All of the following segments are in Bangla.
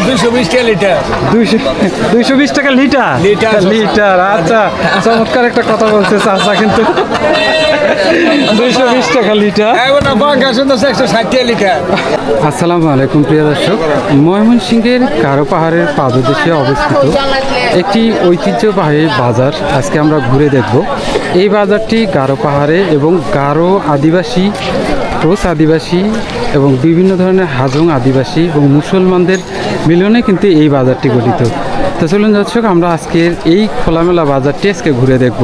220 টাকা লিটার লিটার। আচ্ছা, চমৎকার একটা কথা বলছে চাচা কিন্তু। 220 টাকা লিটার। আসসালামু আলাইকুম প্রিয় দর্শক, ময়মনসিংহের গারো পাহাড়ের পাদদেশে অবস্থিত একটি ঐতিহ্যবাহী বাজার আজকে আমরা ঘুরে দেখব। এই বাজারটি গারো পাহাড়ে এবং গারো আদিবাসী, কোচ আদিবাসী এবং বিভিন্ন ধরনের হাজং আদিবাসী এবং মুসলমানদের মিলনে কিন্তু এই বাজারটি গঠিত। তো চলুন দর্শক, আমরা আজকের এই খোলামেলা বাজারটি আজকে ঘুরে দেখব।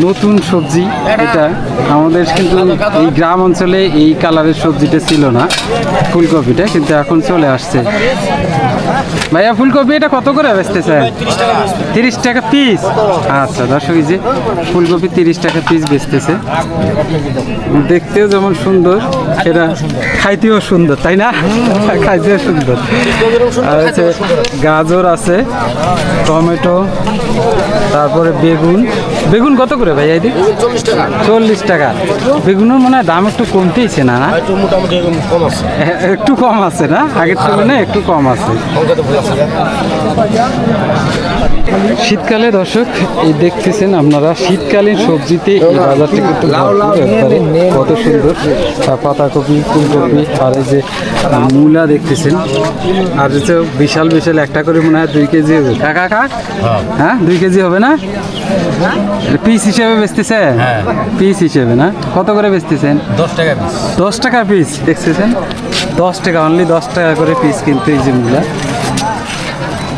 নতুন সবজি এটা, আমাদের কিন্তু এই গ্রাম অঞ্চলে এই কালারের সবজিটা ছিল না, ফুলকপিটা কিন্তু এখন চলে আসছে। ভাইয়া, ফুলকপি এটা কত করে বেচতেছে? 30 টাকা পিস। আচ্ছা দর্শক, এই যে ফুলকপি 30 টাকা পিস বেচতেছে। দেখতেও যেমন সুন্দর, এটা খাইতেও সুন্দর, তাই না? খাইতেও সুন্দর। আর হচ্ছে গাজর আছে, টমেটো, তারপরে বেগুন। বেগুন কত করে ভাই? 40 টাকা। বেগুনের মনে হয় দাম একটু কমতেইছে না? একটু কম আছে না, আগের তুলনায় একটু কম আছে। শীতকালে দর্শক, এই দেখতেছেন আপনারা শীতকালীন সবজিতে এই বাজারটি কিন্তু কত সুন্দর। পাতাকপি, ফুলকপি, আর এই যে মূলা দেখতেছেন। আর হচ্ছে বিশাল বিশাল একটা করে মনে হয় 2 কেজি হবে। কাকা, হ্যাঁ 2 কেজি হবে না? পিস হিসেবে বেচতেছে? পিস হিসেবে না? কত করে বেচতেছেন? 10 টাকা পিস। 10 টাকা পিস দেখতেছেন? 10 টাকা, অনলি 10 টাকা করে পিস কিন্তু এই যে মূলা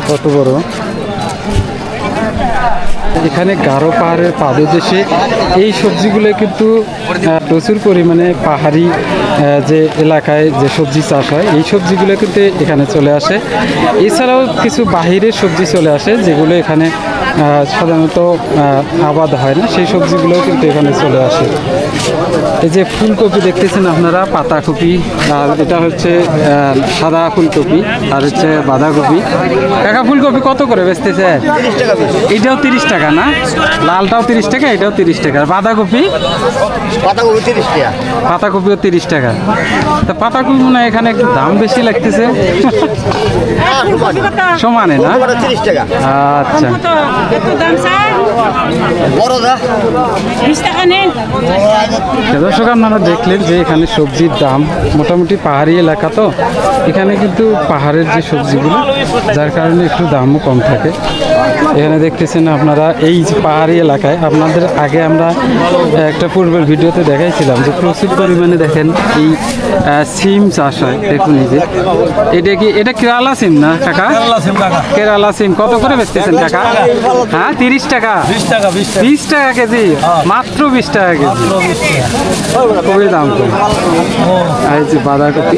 কত বড়। এখানে গারো পাহাড়ের পাদদেশে এই সবজিগুলো কিন্তু প্রচুর পরিমাণে পাহাড়ি যে এলাকায় যে সবজি চাষ হয়, এই সবজিগুলো কিন্তু এখানে চলে আসে। এছাড়াও কিছু বাহিরের সবজি চলে আসে যেগুলো এখানে সাধারণত আবাদ হয় না, সেই সবজিগুলোও কিন্তু এখানে চলে আসে। এই যে ফুলকপি দেখতেছেন আপনারা, পাতাকপি, আর এটা হচ্ছে সাদা ফুলকপি, আর হচ্ছে বাঁধাকপি। কাকা, ফুলকপি কত করে বেচতেছে? এটাও 30 টাকা না? লালটাও 30 টাকা, এটাও 30 টাকা। আর বাঁধাকপি? পাতাকপি 30 টাকা। পাতাকপিও 30 টাকা। তা পাতাকপি মনে হয় এখানে একটু দাম বেশি লাগতেছে। সমানে না? 30 টাকা। আচ্ছা, দর্শক আপনারা দেখলেন যে এখানে সবজির দাম মোটামুটি, পাহাড়ি এলাকা তো এখানে কিন্তু পাহাড়ের যে সবজিগুলো, যার কারণে একটু দামও কম থাকে। এখানে দেখতেছেন আপনারা এই যে পাহাড়ি এলাকায়, আপনাদের আগে আমরা একটা পূর্বের ভিডিওতে দেখাইছিলাম যে প্রচুর পরিমাণে দেখেন এই সিম চাষ হয়। দেখুন এই যে এটা কেরালা সিম না কাকা? কেরালা সিম কত করে বেচতেছেন কাকা? হ্যাঁ 30 টাকা। 20 টাকা কেজি? মাত্র 20 টাকা কেজি, খুবই দাম কম। আর এই যে বাঁধাকপি,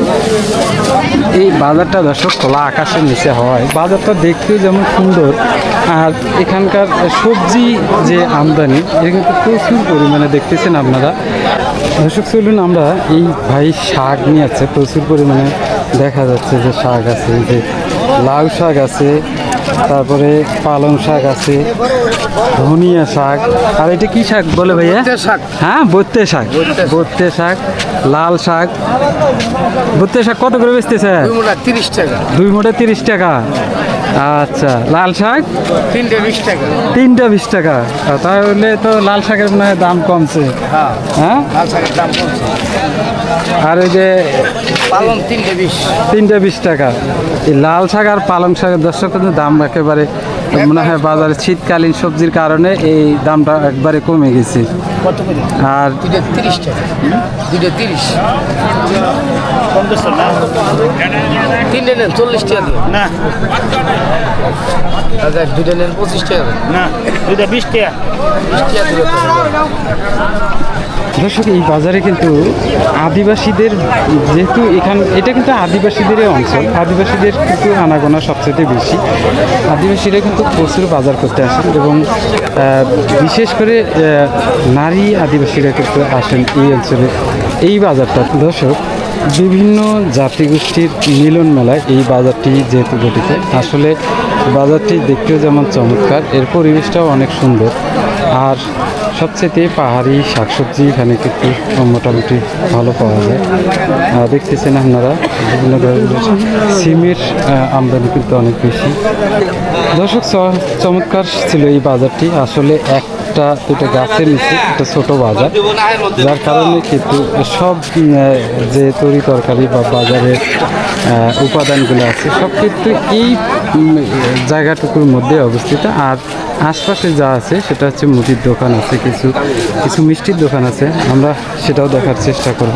এই বাজারটা দর্শক খোলা আকাশের নিচে হয়। বাজারটা দেখতেও যেমন সুন্দর, আর এখানকার সবজি যে আমদানি, এটা কিন্তু প্রচুর পরিমাণে দেখতেছেন আপনারা। দর্শক চলুন, আমরা এই ভাই শাক নিয়ে আছে, প্রচুর পরিমাণে দেখা যাচ্ছে যে শাক আছে, এই যে লাউ শাক আছে, তারপরে পালং শাক আছে, ধনিয়া শাক। আর এটা কি শাক বলে ভাইয়া? হ্যাঁ, বত্তে শাক। বত্তে শাক, লাল শাক। বত্তে শাক কত করে বেচতেছে? 30 টাকা। 2 মোটা 30 টাকা। আচ্ছা, লাল শাক? 3টে 20 টাকা। 3টে 20 টাকা। তাহলে তো লাল শাকের মনে হয় দাম কমছে। হ্যাঁ, লাল শাকের দাম কমছে। আর ওই যে পালং 3টে 20। 3টে 20 টাকা। এই লাল শাক আর পালং শাকের দর্শক কিন্তু দাম একেবারে মনে হয় বাজারে শীতকালীন সবজির কারণে এই দামটা একবারে কমে গেছে। কত করে? আর 30 টাকা। 30। 3টে নেন 40 টাকা দিন না। আচ্ছা, 2টে নেন 25 টাকা না, 2টা 20 টাকা। 20 টাকা। দর্শক, এই বাজারে কিন্তু আদিবাসীদের, যেহেতু এটা কিন্তু আদিবাসীদের অঞ্চল, আদিবাসীদের কিন্তু আনাগোনা সবচেয়ে বেশি। আদিবাসীরা কিন্তু প্রচুর বাজার করতে আসেন এবং বিশেষ করে নারী আদিবাসীরা কিন্তু আসেন এই অঞ্চলে। এই বাজারটা দর্শক বিভিন্ন জাতিগোষ্ঠীর মিলন মেলায় এই বাজারটি যেহেতু গঠিত, আসলে বাজারটি দেখতেও যেমন চমৎকার, এর পরিবেশটাও অনেক সুন্দর। আর সবচেয়ে পাহাড়ি শাকসবজি এখানে কিন্তু মোটামুটি ভালো পাওয়া যায়। দেখতেছেন আপনারা বিভিন্ন ধরনের সিমের আমদানি কিন্তু অনেক বেশি। দর্শক, চমৎকার ছিল এই বাজারটি। আসলে একটা দুটো গাছের নিচে একটা ছোট বাজার, যার কারণে কিন্তু সব যে তরি তরকারি বা বাজারের উপাদানগুলো আছে সব কিন্তু এই জায়গাটুকুর মধ্যে অবস্থিত। আর আশপাশে যা আছে সেটা হচ্ছে মুদির দোকান আছে, কিছু কিছু মিষ্টির দোকান আছে, আমরা সেটাও দেখার চেষ্টা করব।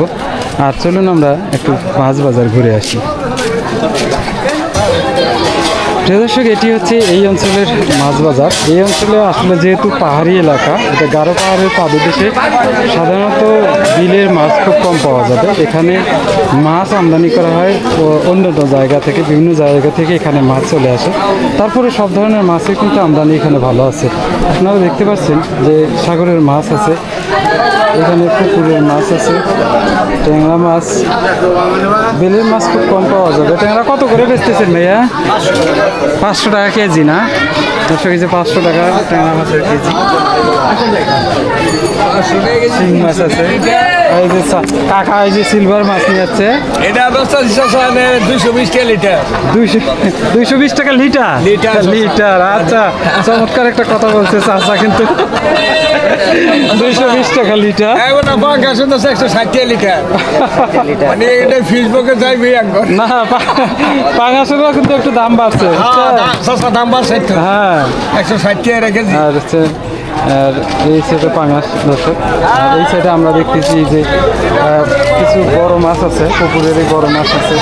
আর চলুন আমরা একটু মাছ বাজার ঘুরে আসি। প্রিয় দর্শক, এটি হচ্ছে এই অঞ্চলের মাছ বাজার। এই অঞ্চলে আসলে যেহেতু পাহাড়ি এলাকা, এটা গারো পাহাড়ের পাদদেশে, সাধারণত বিলের মাছ খুব কম পাওয়া যাবে। এখানে মাছ আমদানি করা হয় অন্য জায়গা থেকে, বিভিন্ন জায়গা থেকে এখানে মাছ চলে আসে। তারপরে সব ধরনের মাছের কিন্তু আমদানি এখানে ভালো আছে। আপনারা দেখতে পাচ্ছেন যে সাগরের মাছ আছে, এখানে পুকুরের মাছ আছে, ট্যাংরা মাছ, বেলের মাছ খুব কম পাওয়া যাবে। ট্যাংরা কত করে বেচতেছেন ভাইয়া? 500 টাকা কেজি না? 100 কেজি 500 টাকা ট্যাংরা মাছের কেজি। শিং মাছ আছে, এই যে কাকা এই যে সিলভার মাছ নিয়ে যাচ্ছে, এটা অবস্থা 220 টাকা লিটার। 220 টাকা লিটার? লিটার, আচ্ছা, চমৎকার একটা কথা বলছে চাচা কিন্তু। 220 টাকা লিটার। এখন পাঙ্গাস 160 টাকা লিটার। মানে এটা ফেসবুকে যাইবি একবার। না, পাঙাশেরও কিন্তু একটু দাম বাড়ছে। সস্তা দাম বাড়ছে তো। হ্যাঁ, 160 টাকা রেখেছি। আর হচ্ছে আর এই সাইডে পাঙাশ দর্শক। আর এই সাইডে আমরা দেখতেছি যে কিছু বড় মাছ আছে, পুকুরেরই বড় মাছ আছে।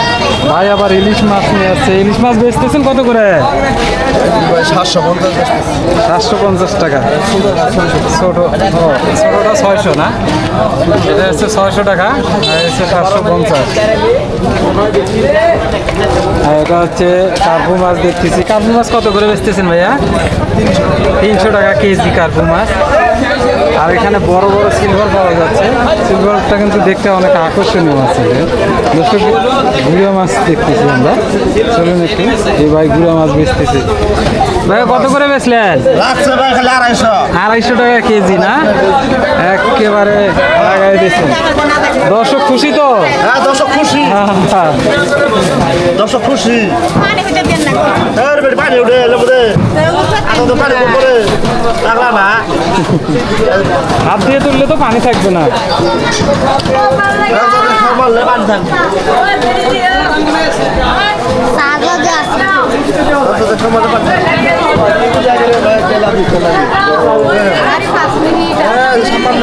ভাই আবার ইলিশ মাছ নিয়ে আসছে। ইলিশ মাছ বেচতেছেন কত করে? 750 টাকা। ছোটটা 600 না? এটা হচ্ছে 600 টাকা, আর হচ্ছে 750। আর এটা হচ্ছে কার্পু মাছ দেখতেছি। কার্পু মাছ কত করে বেচতেছেন ভাইয়া? 300 টাকা কেজি কার্পু মাছ। আর এখানে বড় বড় সিলভার পাওয়া যাচ্ছে। সিলভারটা কিন্তু দেখতে অনেক আকর্ষণীয় মাছ। দর্শক, গুড়া মাছ দেখতেছি আমরা। চলুন একটু, এই ভাই গুড়া মাছ বেচতেছি। ভাইয়া কত করে বেচলেন? 250 টাকা কেজি না? একেবারে লাগাই দিচ্ছেন। দর্শক খুশি তো? হ্যাঁ, দর্শক খুশি, দর্শক খুশি। পানি উঠে পানি করে লাগলা না, হাত দিয়ে তুললে তো পানি থাকবে না। মারলে পানি থাকবে। সামান্য